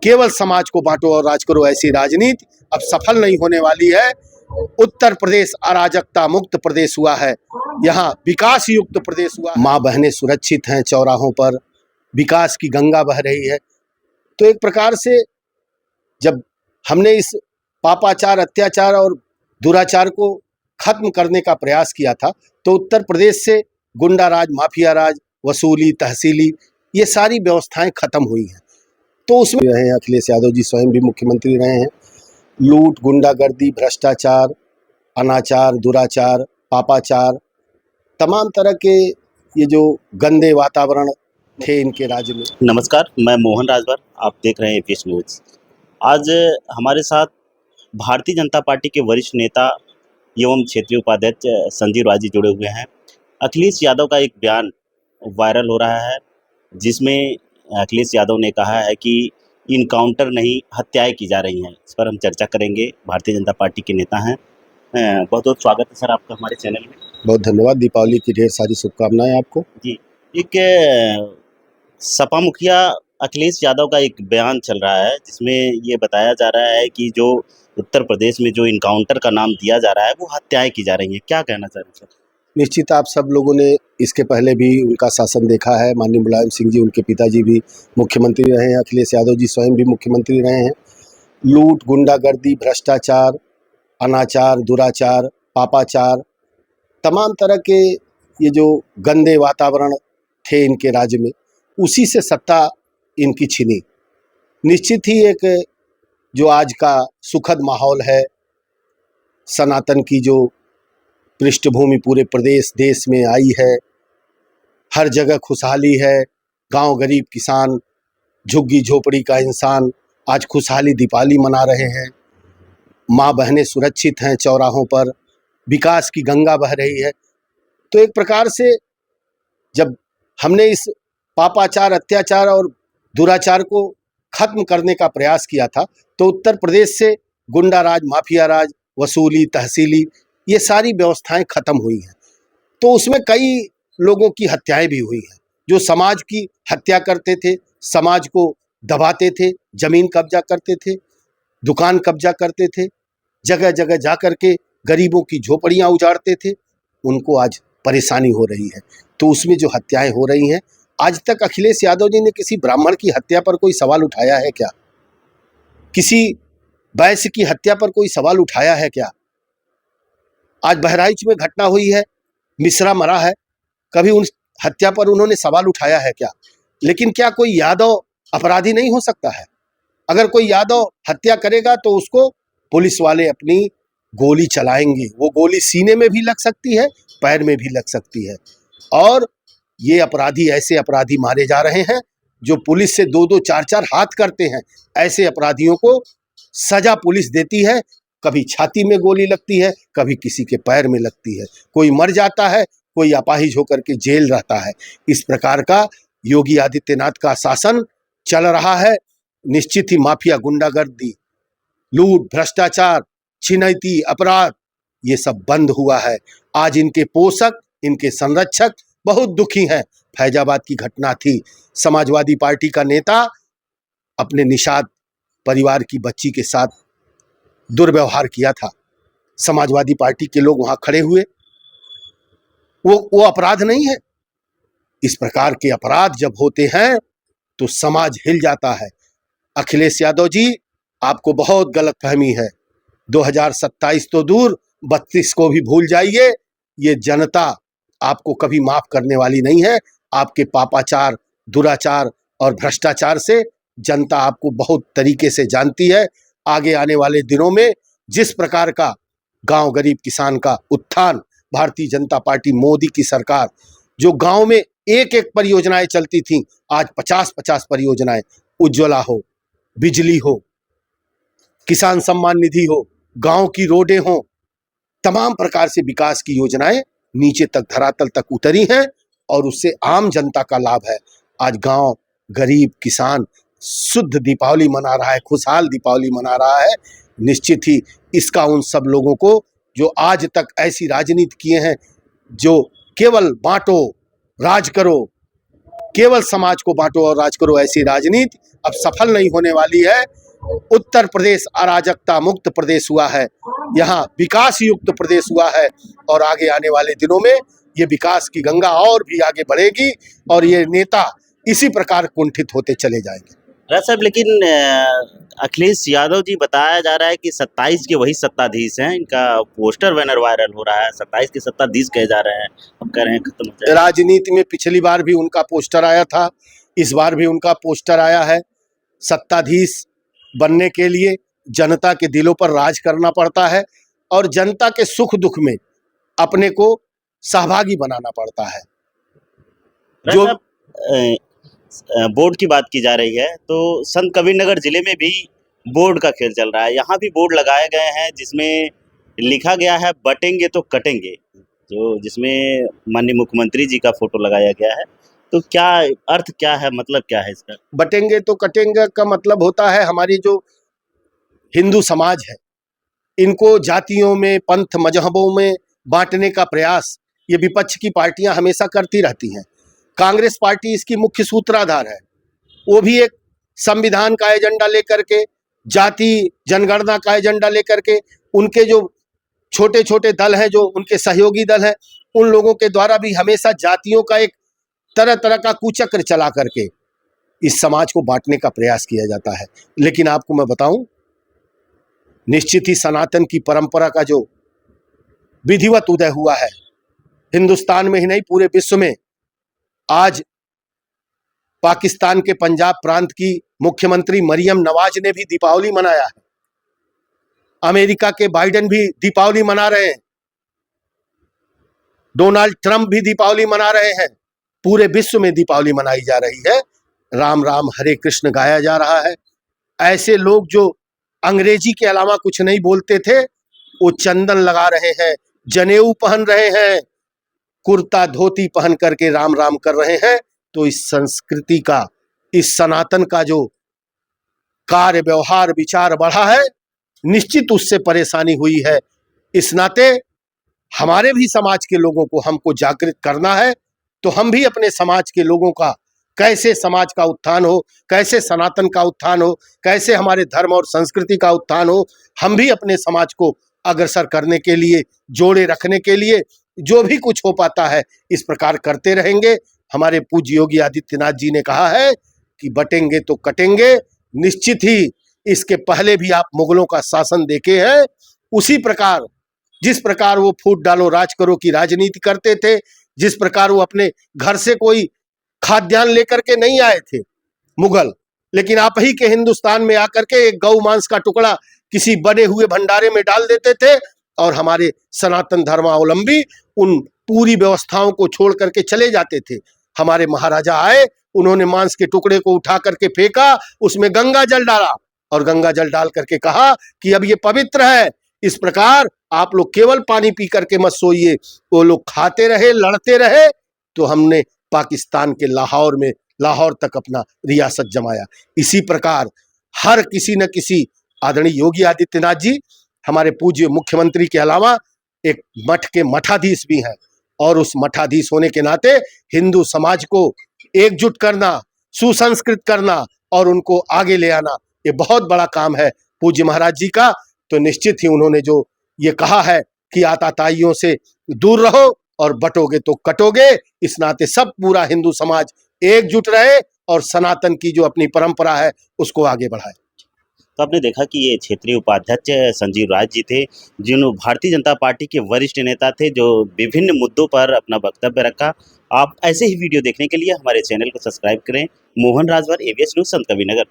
केवल समाज को बांटो और राज करो, ऐसी राजनीति अब सफल नहीं होने वाली है। उत्तर प्रदेश अराजकता मुक्त प्रदेश हुआ है, यहाँ विकास युक्त प्रदेश हुआ। माँ बहनें सुरक्षित हैं, चौराहों पर विकास की गंगा बह रही है। तो एक प्रकार से जब हमने इस पापाचार, अत्याचार और दुराचार को खत्म करने का प्रयास किया था, तो उत्तर प्रदेश से गुंडा राज, माफिया राज, वसूली, तहसीली, ये सारी व्यवस्थाएं खत्म हुई हैं। तो उसमें रहे हैं अखिलेश यादव जी, स्वयं भी मुख्यमंत्री रहे हैं। लूट, गुंडागर्दी, भ्रष्टाचार, अनाचार, दुराचार, पापाचार, तमाम तरह के ये जो गंदे वातावरण थे इनके राज्य में। नमस्कार, मैं मोहन राजभर, आप देख रहे हैं एपीएस न्यूज़। आज हमारे साथ भारतीय जनता पार्टी के वरिष्ठ नेता एवं क्षेत्रीय उपाध्यक्ष संजीव राजी जुड़े हुए हैं। अखिलेश यादव का एक बयान वायरल हो रहा है, जिसमें अखिलेश यादव ने कहा है कि इनकाउंटर नहीं, हत्याएं की जा रही हैं। इस पर हम चर्चा करेंगे। भारतीय जनता पार्टी के नेता हैं। बहुत बहुत स्वागत है सर आपका हमारे चैनल में। बहुत धन्यवाद। दीपावली की ढेर सारी शुभकामनाएं आपको। जी, एक सपा मुखिया अखिलेश यादव का एक बयान चल रहा है, जिसमें ये बताया जा रहा है कि जो उत्तर प्रदेश में जो इनकाउंटर का नाम दिया जा रहा है, वो हत्याएं की जा रही हैं। क्या कहना चाह रहे हैं सर? निश्चित आप सब लोगों ने इसके पहले भी उनका शासन देखा है। माननीय मुलायम सिंह जी, उनके पिताजी भी मुख्यमंत्री रहे हैं। अखिलेश यादव जी स्वयं भी मुख्यमंत्री रहे हैं। लूट, गुंडागर्दी, भ्रष्टाचार, अनाचार, दुराचार, पापाचार, तमाम तरह के ये जो गंदे वातावरण थे इनके राज्य में, उसी से सत्ता इनकी छिनी। निश्चित ही एक जो आज का सुखद माहौल है, सनातन की जो पृष्ठभूमि पूरे प्रदेश देश में आई है, हर जगह खुशहाली है। गांव गरीब किसान, झुग्गी झोपड़ी का इंसान आज खुशहाली दीपावली मना रहे हैं। माँ बहनें सुरक्षित हैं, चौराहों पर विकास की गंगा बह रही है। तो एक प्रकार से जब हमने इस पापाचार, अत्याचार और दुराचार को खत्म करने का प्रयास किया था, तो उत्तर प्रदेश से गुंडा राज, माफिया राज, वसूली, तहसीली, ये सारी व्यवस्थाएं खत्म हुई हैं। तो उसमें कई लोगों की हत्याएं भी हुई हैं, जो समाज की हत्या करते थे, समाज को दबाते थे, जमीन कब्जा करते थे, दुकान कब्जा करते थे, जगह जगह जा कर के गरीबों की झोपड़ियां उजाड़ते थे। उनको आज परेशानी हो रही है। तो उसमें जो हत्याएं हो रही हैं, आज तक अखिलेश यादव जी ने किसी ब्राह्मण की हत्या पर कोई सवाल उठाया है क्या? किसी वैश्य की हत्या पर कोई सवाल उठाया है क्या? आज बहराइच में घटना हुई है, मिश्रा मरा है, कभी उन हत्या पर उन्होंने सवाल उठाया है क्या? लेकिन क्या कोई यादव अपराधी नहीं हो सकता है? अगर कोई यादव हत्या करेगा तो उसको पुलिस वाले अपनी गोली चलाएंगे। वो गोली सीने में भी लग सकती है, पैर में भी लग सकती है। और ये अपराधी, ऐसे अपराधी मारे जा रहे हैं जो पुलिस से 2-2, 4-4 हाथ करते हैं। ऐसे अपराधियों को सजा पुलिस देती है। कभी छाती में गोली लगती है, कभी किसी के पैर में लगती है, कोई मर जाता है, कोई अपाहिज होकर के जेल रहता है। इस प्रकार का योगी आदित्यनाथ का शासन चल रहा है। निश्चित ही माफिया, गुंडागर्दी, लूट, भ्रष्टाचार, छिनैती, अपराध, ये सब बंद हुआ है। आज इनके पोषक, इनके संरक्षक बहुत दुखी हैं। फैजाबाद की घटना थी, समाजवादी पार्टी का नेता अपने निषाद परिवार की बच्ची के साथ दुर्व्यवहार किया था। समाजवादी पार्टी के लोग वहां खड़े हुए। वो अपराध नहीं है। इस प्रकार के अपराध जब होते हैं तो समाज हिल जाता है। अखिलेश यादव जी, आपको बहुत गलतफहमी है। 2027 तो दूर, 32 को भी भूल जाइए। ये जनता आपको कभी माफ करने वाली नहीं है। आपके पापाचार, दुराचार और भ्रष्टाचार से जनता आपको बहुत तरीके से जानती है। आगे आने वाले दिनों में जिस प्रकार का गांव गरीब किसान का उत्थान, भारतीय जनता पार्टी, मोदी की सरकार, जो गांव में एक एक परियोजनाएं चलती थीं, आज 50-50 परियोजनाएं, उज्ज्वला हो, बिजली हो, किसान सम्मान निधि हो, गांव की रोडें हो, तमाम प्रकार से विकास की योजनाएं नीचे तक, धरातल तक उतरी हैं और उससे आम जनता का लाभ है। आज गांव गरीब किसान शुद्ध दीपावली मना रहा है, खुशहाल दीपावली मना रहा है। निश्चित ही इसका उन सब लोगों को जो आज तक ऐसी राजनीति किए हैं, जो केवल बांटो, राज करो, केवल समाज को बांटो और राज करो, ऐसी राजनीति अब सफल नहीं होने वाली है। उत्तर प्रदेश अराजकता मुक्त प्रदेश हुआ है, यहाँ विकास युक्त प्रदेश हुआ है और आगे आने वाले दिनों में ये विकास की गंगा और भी आगे बढ़ेगी और ये नेता इसी प्रकार कुंठित होते चले जाएंगे। राज साहब, लेकिन अखिलेश यादव जी बताया जा रहा है कि 27 के वही सत्ताधीश हैं, इनका पोस्टर बैनर वायरल हो रहा है, 27 के सत्ताधीश कहे जा रहे हैं, अब कह रहे हैं खत्म हो जाए। राजनीति में पिछली बार भी उनका पोस्टर आया था, इस बार भी उनका पोस्टर आया है। सत्ताधीश बनने के लिए जनता के दिलों पर राज करना पड़ता है और जनता के सुख दुख में अपने को सहभागी बनाना पड़ता है। जो बोर्ड की बात की जा रही है तो संत कबीरनगर जिले में भी बोर्ड का खेल चल रहा है। यहाँ भी बोर्ड लगाए गए हैं जिसमें लिखा गया है बटेंगे तो कटेंगे, जो जिसमें माननीय मुख्यमंत्री जी का फोटो लगाया गया है। तो क्या अर्थ क्या है, मतलब क्या है इसका? बटेंगे तो कटेंगे का मतलब होता है हमारी जो हिंदू समाज है इनको जातियों में, पंथ मजहबों में बांटने का प्रयास ये विपक्ष की पार्टियां हमेशा करती रहती हैं। कांग्रेस पार्टी इसकी मुख्य सूत्रधार है। वो भी एक संविधान का एजेंडा लेकर के, जाति जनगणना का एजेंडा लेकर के, उनके जो छोटे छोटे दल हैं, जो उनके सहयोगी दल हैं, उन लोगों के द्वारा भी हमेशा जातियों का एक तरह तरह का कुचक्र चला करके इस समाज को बांटने का प्रयास किया जाता है। लेकिन आपको मैं बताऊं, निश्चित ही सनातन की परंपरा का जो विधिवत उदय हुआ है हिंदुस्तान में ही नहीं पूरे विश्व में। आज पाकिस्तान के पंजाब प्रांत की मुख्यमंत्री मरियम नवाज ने भी दीपावली मनाया है। अमेरिका के बाइडेन भी दीपावली मना रहे हैं, डोनाल्ड ट्रंप भी दीपावली मना रहे हैं। पूरे विश्व में दीपावली मनाई जा रही है, राम राम हरे कृष्ण गाया जा रहा है। ऐसे लोग जो अंग्रेजी के अलावा कुछ नहीं बोलते थे वो चंदन लगा रहे हैं, जनेऊ पहन रहे हैं, कुर्ता धोती पहन करके राम राम कर रहे हैं। तो इस संस्कृति का, इस सनातन का जो कार्य व्यवहार विचार बढ़ा है, निश्चित उससे परेशानी हुई है। इस नाते हमारे भी समाज के लोगों को हमको जागृत करना है। तो हम भी अपने समाज के लोगों का, कैसे समाज का उत्थान हो, कैसे सनातन का उत्थान हो, कैसे हमारे धर्म और संस्कृति का उत्थान हो, हम भी अपने समाज को अग्रसर करने के लिए, जोड़े रखने के लिए जो भी कुछ हो पाता है इस प्रकार करते रहेंगे। हमारे पूज्य योगी आदित्यनाथ जी ने कहा है कि बटेंगे तो कटेंगे। निश्चित ही इसके पहले भी आप मुगलों का शासन देखे हैं, उसी प्रकार जिस प्रकार वो फूट डालो राज करो की राजनीति करते थे, जिस प्रकार वो अपने घर से कोई खाद्यान्न लेकर के नहीं आए थे मुगल, लेकिन आप ही के हिंदुस्तान में आकर के एक गौ मांस का टुकड़ा किसी बने हुए भंडारे में डाल देते थे और हमारे सनातन धर्मावलंबी उन पूरी व्यवस्थाओं को छोड़ करके चले जाते थे। हमारे महाराजा आए, उन्होंने मांस के टुकड़े को उठा करके फेंका, उसमें गंगा जल डाला और गंगा जल डाल करके कहा कि अब ये पवित्र है, इस प्रकार आप लोग केवल पानी पी करके मत सोइए। वो लोग खाते रहे, लड़ते रहे, तो हमने पाकिस्तान के लाहौर तक अपना रियासत जमाया। इसी प्रकार हर किसी न किसी, आदरणीय योगी आदित्यनाथ जी हमारे पूज्य मुख्यमंत्री के अलावा एक मठ के मठाधीश भी हैं और उस मठाधीश होने के नाते हिंदू समाज को एकजुट करना, सुसंस्कृत करना और उनको आगे ले आना, ये बहुत बड़ा काम है पूज्य महाराज जी का। तो निश्चित ही उन्होंने जो ये कहा है कि आताताइयों से दूर रहो और बटोगे तो कटोगे, इस नाते सब पूरा हिंदू समाज एकजुट रहे और सनातन की जो अपनी परंपरा है उसको आगे बढ़ाए। तो आपने देखा कि ये क्षेत्रीय उपाध्यक्ष संजीव राज जी थे, जिन्होंने भारतीय जनता पार्टी के वरिष्ठ नेता थे, जो विभिन्न मुद्दों पर अपना वक्तव्य रखा। आप ऐसे ही वीडियो देखने के लिए हमारे चैनल को सब्सक्राइब करें। Mohan Rajbhar, ABS news, Sant Kabirnagar.